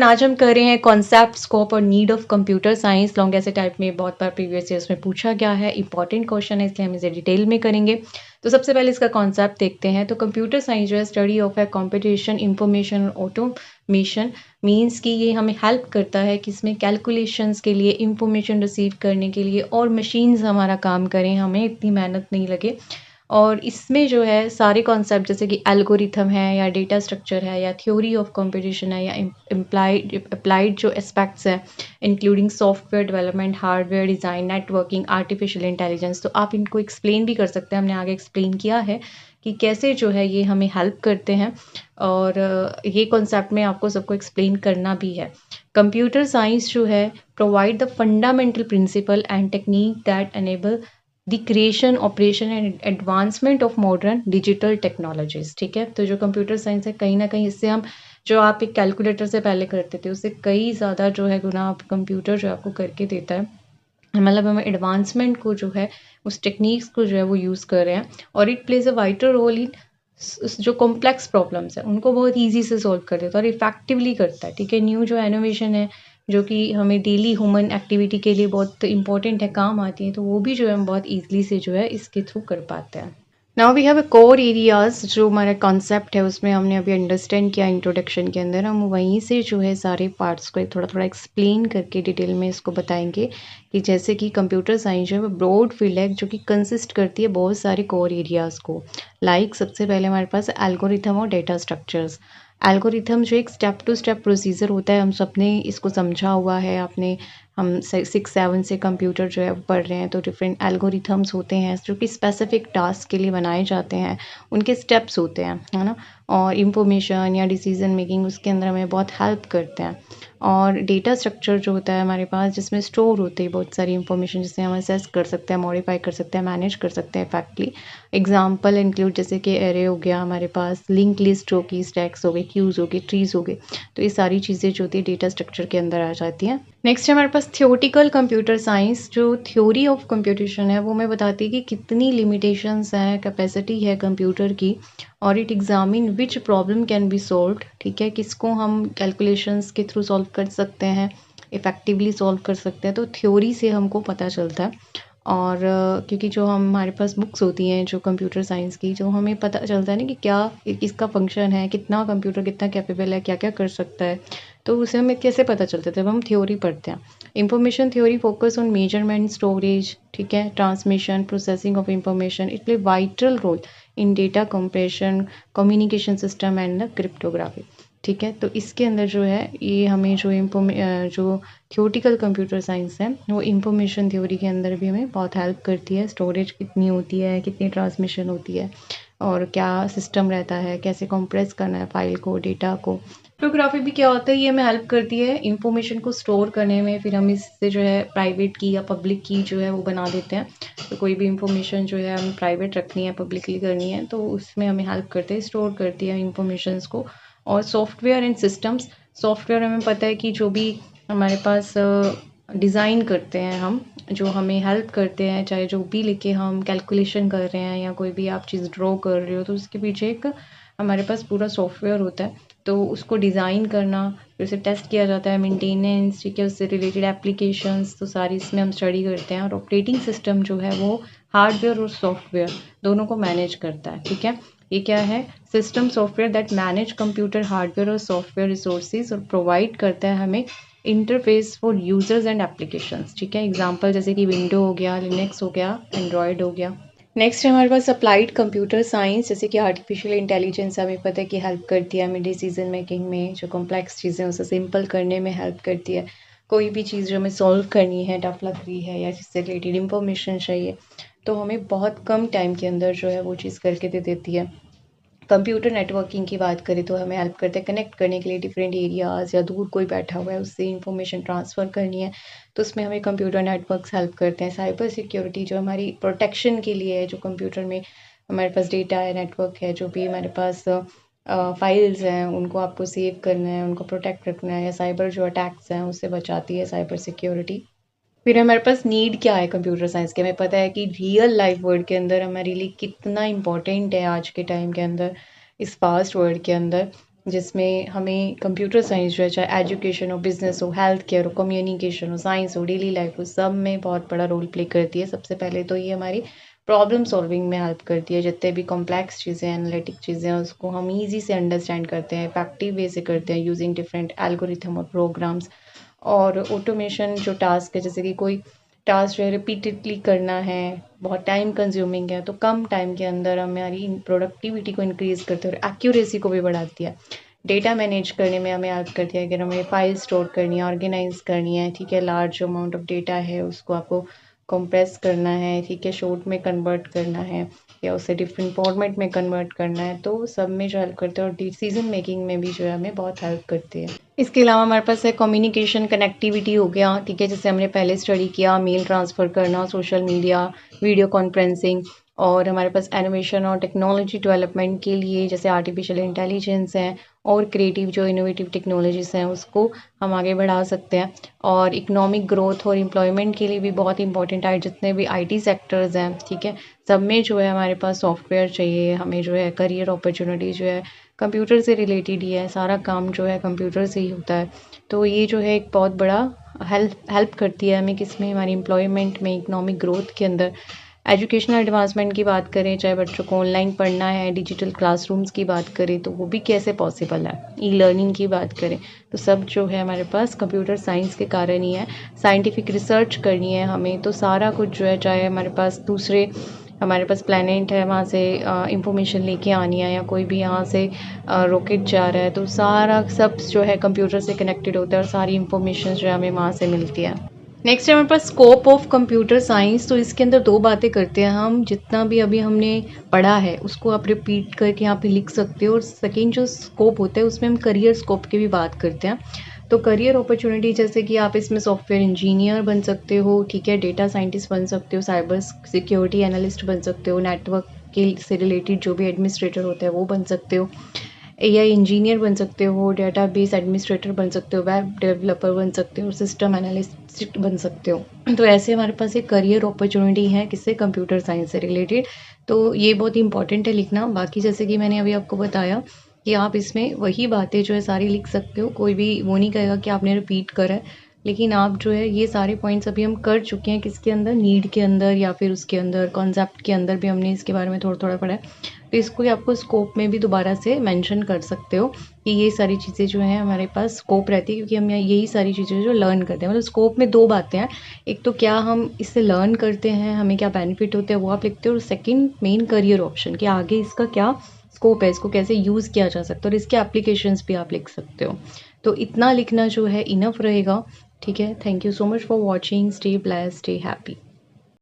आज हम कर रहे हैं कॉन्सेप्ट, स्कोप और need of computer science. Long ऐसे टाइप में बहुत बार प्रीवियस ईयर्स में पूछा गया है, इंपॉर्टेंट क्वेश्चन है, इसलिए हम इसे डिटेल में करेंगे। तो सबसे पहले इसका कॉन्सेप्ट देखते हैं। तो कंप्यूटर साइंस जो है स्टडी ऑफ है कंप्यूटेशन, इंफॉर्मेशन और ऑटोमेशन। मीन्स कि ये हमें हेल्प करता है कि इसमें कैलकुलेशंस के लिए, इंफॉर्मेशन रिसीव करने के लिए और मशीन्स हमारा काम करें, हमें इतनी मेहनत नहीं लगे। और इसमें जो है सारे कॉन्सेप्ट जैसे कि एल्गोरिथम है या डेटा स्ट्रक्चर है या थ्योरी ऑफ कंप्यूटेशन है या अप्लाइड जो एस्पेक्ट्स हैं, including software development, hardware design, networking, artificial intelligence, तो आप इनको एक्सप्लेन भी कर सकते हैं। हमने आगे एक्सप्लेन किया है कि कैसे जो है ये हमें हेल्प करते हैं, और ये कॉन्सेप्ट में आपको सबको एक्सप्लेन करना भी है। कंप्यूटर साइंस जो है provide the fundamental principle and technique that enable the creation, operation and advancement of modern digital technologies. ठीक है, तो जो कंप्यूटर साइंस है कहीं ना कहीं इससे हम, जो आप एक कैलकुलेटर से पहले करते थे उससे कई ज़्यादा जो है गुना आप कंप्यूटर जो आपको करके देता है। मतलब हम एडवांसमेंट को जो है, उस टेक्निक्स को जो है वो यूज़ कर रहे हैं, और it plays a vital role in जो कॉम्प्लेक्स प्रॉब्लम्स है उनको बहुत ईजी से सॉल्व कर देता है और इफेक्टिवली करता है। ठीक है, न्यू जो इनोवेशन है जो कि हमें डेली ह्यूमन एक्टिविटी के लिए बहुत इंपॉर्टेंट है, काम आती है, तो वो भी जो है हम बहुत ईजिली से जो है इसके थ्रू कर पाते हैं। Now we have a core areas, जो हमारा कॉन्सेप्ट है उसमें हमने अभी अंडरस्टैंड किया इंट्रोडक्शन के अंदर। हम वहीं से जो है सारे पार्ट्स को थोड़ा थोड़ा एक्सप्लेन करके डिटेल में इसको बताएंगे कि जैसे कि कंप्यूटर साइंस जो है ब्रॉड फील्ड है जो कि कंसिस्ट करती है बहुत सारे कोर एरियाज़ को। लाइक सबसे पहले हमारे पास एल्गोरिथम और डेटा स्ट्रक्चर्स। एल्गोरिथम जो एक स्टेप टू स्टेप प्रोसीजर होता है, हम सबने इसको समझा हुआ है। आपने, हम 6-7 से कंप्यूटर जो है पढ़ रहे हैं, तो डिफरेंट एल्गोरिथम्स होते हैं जो कि स्पेसिफिक टास्क के लिए बनाए जाते हैं, उनके स्टेप्स होते हैं, है ना। और इंफॉर्मेशन या डिसीजन मेकिंग उसके अंदर हमें बहुत हेल्प करते हैं। और डेटा स्ट्रक्चर जो होता है हमारे पास, जिसमें स्टोर होती है बहुत सारी इंफॉर्मेशन, जिसे हम असेस कर सकते हैं, मॉडिफाई कर सकते हैं, मैनेज कर सकते हैं इफेक्टली। एग्जाम्पल इंक्लूड जैसे कि एरे हो गया हमारे पास, लिंक लिस्ट होगी, स्टैक्स हो गए, क्यूज हो गए, ट्रीज हो गए, तो ये सारी चीज़ें जो होती है डेटा स्ट्रक्चर के अंदर आ जाती हैं। नेक्स्ट हमारे पास थियोटिकल कंप्यूटर साइंस, जो थ्योरी ऑफ कंप्यूटेशन है वो हमें बताती है कि कितनी लिमिटेशंस हैं, कैपेसिटी है कंप्यूटर की, और it examine which problem can be solved. ठीक है, किसको हम कैलकुलेशंस के थ्रू सॉल्व कर सकते हैं, इफ़ेक्टिवली सॉल्व कर सकते हैं, तो थ्योरी से हमको पता चलता है। और क्योंकि जो हमारे पास बुक्स होती हैं जो कंप्यूटर साइंस की, जो हमें पता चलता है ना कि क्या इसका फंक्शन है, कितना कंप्यूटर कितना कैपेबल है, क्या क्या कर सकता है, तो उसे हमें कैसे पता चलता है जब हम थ्योरी पढ़ते हैं। Information theory focus on measurement, storage, ठीक है, transmission, processing of information. It play vital role in data compression, communication system and cryptography. ठीक है, तो इसके अंदर जो है ये हमें जो थ्योरेटिकल कंप्यूटर साइंस है वो इंफॉर्मेशन थ्योरी के अंदर भी हमें बहुत हेल्प करती है। स्टोरेज कितनी होती है, कितनी ट्रांसमिशन होती है, और क्या सिस्टम रहता है, कैसे कंप्रेस करना है फाइल को, डेटा को। क्रिप्टोग्राफी भी क्या होता है, ये हमें हेल्प करती है इंफॉर्मेशन को स्टोर करने में, फिर हम इससे जो है प्राइवेट की या पब्लिक की जो है वो बना देते हैं। तो कोई भी इंफॉर्मेशन जो है हमें प्राइवेट रखनी है, पब्लिकली करनी है, तो उसमें हमें हेल्प करते हैं, स्टोर करती है इंफॉर्मेशंस को। और सॉफ्टवेयर एंड सिस्टम्स, सॉफ्टवेयर हमें पता है कि जो भी हमारे पास डिज़ाइन करते हैं हम, जो हमें हेल्प करते हैं, चाहे जो भी लिखे हम कैलकुलेशन कर रहे हैं या कोई भी आप चीज़ ड्रॉ कर रहे हो, तो उसके पीछे एक हमारे पास पूरा सॉफ्टवेयर होता है। तो उसको डिज़ाइन करना, फिर उसे टेस्ट किया जाता है, मेंटेनेंस, ठीक है, उससे रिलेटेड एप्लीकेशंस, तो सारी इसमें हम स्टडी करते हैं। और ऑपरेटिंग सिस्टम जो है वो हार्डवेयर और सॉफ्टवेयर दोनों को मैनेज करता है। ठीक है, ये क्या है, system software that manage computer hardware और सॉफ्टवेयर रिसोर्सेज, और प्रोवाइड करता है हमें interface for users and applications. ठीक है, एग्जांपल जैसे कि विंडो हो गया, लिनक्स हो गया, एंड्रॉयड हो गया। नेक्स्ट हमारे पास अप्लाइड कंप्यूटर साइंस, जैसे कि आर्टिफिशियल इंटेलिजेंस हमें पता है कि हेल्प करती है हमें डिसीजन मेकिंग में, जो कॉम्प्लेक्स चीज़ें उसे सिंपल करने में हेल्प करती है। कोई भी चीज़ जो हमें सॉल्व करनी है, टफ लग रही है या जिससे रिलेटेड इंफॉर्मेशन चाहिए, तो हमें बहुत कम टाइम के अंदर जो है वो चीज़ करके दे देती है। कंप्यूटर नेटवर्किंग की बात करें तो हमें हेल्प करते हैं कनेक्ट करने के लिए डिफरेंट एरियाज़, या दूर कोई बैठा हुआ है उससे इंफॉर्मेशन ट्रांसफ़र करनी है, तो उसमें हमें कंप्यूटर नेटवर्क्स हेल्प करते हैं। साइबर सिक्योरिटी जो हमारी प्रोटेक्शन के लिए है, जो कंप्यूटर में हमारे पास डेटा है, नेटवर्क है, जो भी हमारे पास फाइल्स हैं, उनको आपको सेव करना है, उनको प्रोटेक्ट रखना है, या साइबर जो अटैक्स हैं उससे बचाती है साइबर सिक्योरिटी। फिर हमारे पास नीड क्या है कंप्यूटर साइंस के, हमें पता है कि रियल लाइफ वर्ल्ड के अंदर हमारे लिए कितना इम्पोर्टेंट है आज के टाइम के अंदर, इस फास्ट वर्ल्ड के अंदर। जिसमें हमें कंप्यूटर साइंस जो है चाहे एजुकेशन हो, बिजनेस हो, हेल्थ केयर हो, कम्युनिकेशन हो, साइंस हो, डेली लाइफ हो, सब में बहुत बड़ा रोल प्ले करती है। सबसे पहले तो ये हमारी प्रॉब्लम सॉल्विंग में हेल्प करती है। जितने भी कॉम्प्लेक्स चीज़ें हैं, एनालिटिक चीज़ें हैं, उसको हम ईज़ी से अंडरस्टैंड करते हैं, इफेक्टिव वे से करते हैं यूजिंग डिफरेंट एल्गोरिथम और प्रोग्राम्स। और ऑटोमेशन जो टास्क है, जैसे कि कोई टास्क जो है रिपीटेडली करना है, बहुत टाइम कंज्यूमिंग है, तो कम टाइम के अंदर हमारी प्रोडक्टिविटी को इंक्रीज़ करते हैं और एक्यूरेसी को भी बढ़ाती है। डेटा मैनेज करने में हमें हेल्प करती है। अगर हमें फाइल स्टोर करनी है, ऑर्गेनाइज करनी है, ठीक है, लार्ज अमाउंट ऑफ डेटा है, उसको आपको कंप्रेस करना है, ठीक है, शॉर्ट में कन्वर्ट करना है या उसे डिफरेंट फॉर्मेट में कन्वर्ट करना है, तो सब में जो हेल्प करते हैं और डिसीजन मेकिंग में भी जो है हमें बहुत हेल्प करती है। इसके अलावा हमारे पास है कम्युनिकेशन कनेक्टिविटी हो गया, ठीक है, जैसे हमने पहले स्टडी किया, मेल ट्रांसफ़र करना, सोशल मीडिया, वीडियो कॉन्फ्रेंसिंग। और हमारे पास एनिमेशन और टेक्नोलॉजी डेवलपमेंट के लिए जैसे आर्टिफिशियल इंटेलिजेंस है और क्रिएटिव जो इनोवेटिव टेक्नोलॉजीज़ हैं उसको हम आगे बढ़ा सकते हैं। और इकोनॉमिक ग्रोथ और एम्प्लॉयमेंट के लिए भी बहुत इंपॉर्टेंट है। जितने भी आईटी सेक्टर्स हैं, ठीक है, सब में जो है हमारे पास सॉफ्टवेयर चाहिए, हमें जो है करियर अपॉर्चुनिटी जो है कंप्यूटर से रिलेटेड ही है, सारा काम जो है कंप्यूटर से ही होता है। तो ये जो है एक बहुत बड़ा हेल्प करती है हमें किसमें, हमारी एम्प्लॉयमेंट में, इकोनॉमिक ग्रोथ के अंदर। एजुकेशनल एडवांसमेंट की बात करें, चाहे बच्चों को ऑनलाइन पढ़ना है, डिजिटल क्लासरूम्स की बात करें तो वो भी कैसे पॉसिबल है, ई लर्निंग की बात करें तो सब जो है हमारे पास कंप्यूटर साइंस के कारण ही है। साइंटिफिक रिसर्च करनी है हमें तो सारा कुछ जो है, चाहे हमारे पास दूसरे हमारे पास प्लैनेट है वहाँ से इंफॉर्मेशन लेके आनी है, या कोई भी यहाँ से रॉकेट जा रहा है, तो सारा सब जो है कंप्यूटर से कनेक्टेड होता है और सारी इंफॉर्मेशन जो है हमें वहाँ से मिलती है। नेक्स्ट है हमारे पास स्कोप ऑफ कंप्यूटर साइंस। तो इसके अंदर दो बातें करते हैं हम, जितना भी अभी हमने पढ़ा है उसको आप रिपीट करके यहाँ पे लिख सकते हो। और सेकेंड जो स्कोप होता है उसमें हम करियर स्कोप की भी बात करते हैं। तो करियर अपॉर्चुनिटी जैसे कि आप इसमें सॉफ्टवेयर इंजीनियर बन सकते हो, ठीक है, डेटा साइंटिस्ट बन सकते हो, साइबर सिक्योरिटी एनालिस्ट बन सकते हो, नेटवर्क के से रिलेटेड जो भी एडमिनिस्ट्रेटर होता है वो बन सकते हो, एआई इंजीनियर बन सकते हो, डेटाबेस एडमिनिस्ट्रेटर बन सकते हो, वेब डेवलपर बन सकते हो, सिस्टम एनालिस्ट बन सकते हो। तो ऐसे हमारे पास एक करियर अपॉर्चुनिटी है किससे, कंप्यूटर साइंस से रिलेटेड। तो ये बहुत इंपॉर्टेंट है लिखना। बाकी जैसे कि मैंने अभी आपको बताया कि आप इसमें वही बातें जो है सारी लिख सकते हो, कोई भी वो नहीं कहेगा कि आपने रिपीट करा है, लेकिन आप जो है ये सारे पॉइंट्स अभी हम कर चुके हैं किसके अंदर, नीड के अंदर या फिर उसके अंदर कॉन्सेप्ट के अंदर भी हमने इसके बारे में थोड़ा थोड़ा पढ़ा है। तो इसको आपको स्कोप में भी दोबारा से मेंशन कर सकते हो कि ये सारी चीज़ें जो हैं हमारे पास स्कोप रहती है, क्योंकि हम यही सारी चीज़ें जो लर्न करते हैं। मतलब स्कोप में दो बातें हैं, एक तो क्या हम इससे लर्न करते हैं, हमें क्या बेनिफिट होते हैं वो आप लिखते हो, और सेकंड मेन करियर ऑप्शन कि आगे इसका क्या स्कोप है, इसको कैसे यूज़ किया जा सकता है, और इसके एप्लीकेशंस भी आप लिख सकते हो। तो इतना लिखना जो है इनफ रहेगा। ठीक है, thank you so much for watching, stay blessed, stay happy.